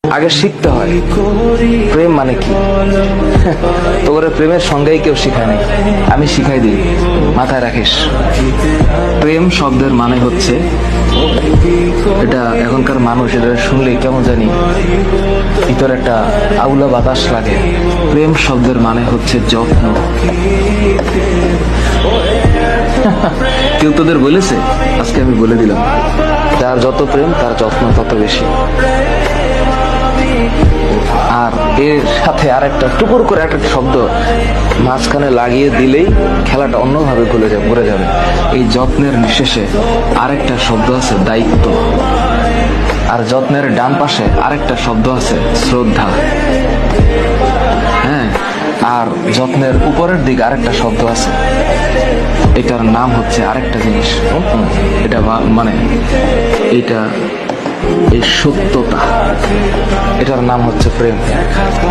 আগে শিখতে হয় প্রেম মানে কি। তোর প্রেমের সঙ্গেই কেউ শিখায় নাই, আমি শিখাই দিই, মাথায় রাখিস। প্রেম শব্দের মানে হচ্ছে, এটা এখনকার মানুষ এটা শুনলে কেমন জানি ভিতরে একটা আউলা বাতাস লাগে। প্রেম শব্দের মানে হচ্ছে যত্ন। কেউ তোদের বলেছে? আজকে আমি বলে দিলাম, যার যত প্রেম তার যত্ন তত বেশি। আর এর সাথে আর একটা টুকুর করে একটা শব্দ মাঝখানে লাগিয়ে দিলেই খেলাটা অন্যভাবে ঘুরে যাবে। এই যত্নের নিঃশেষে আরেকটা শব্দ আছে দায়িত্ব, আর যত্নের ডান পাশে আরেকটা শব্দ আছে শ্রদ্ধা। হ্যাঁ, আর যত্নের উপরের দিকে আরেকটা শব্দ আছে, এটার নাম হচ্ছে আরেকটা জিনিস। এটা মানে এটা এই সত্যতা, এটার নাম হচ্ছে প্রেম।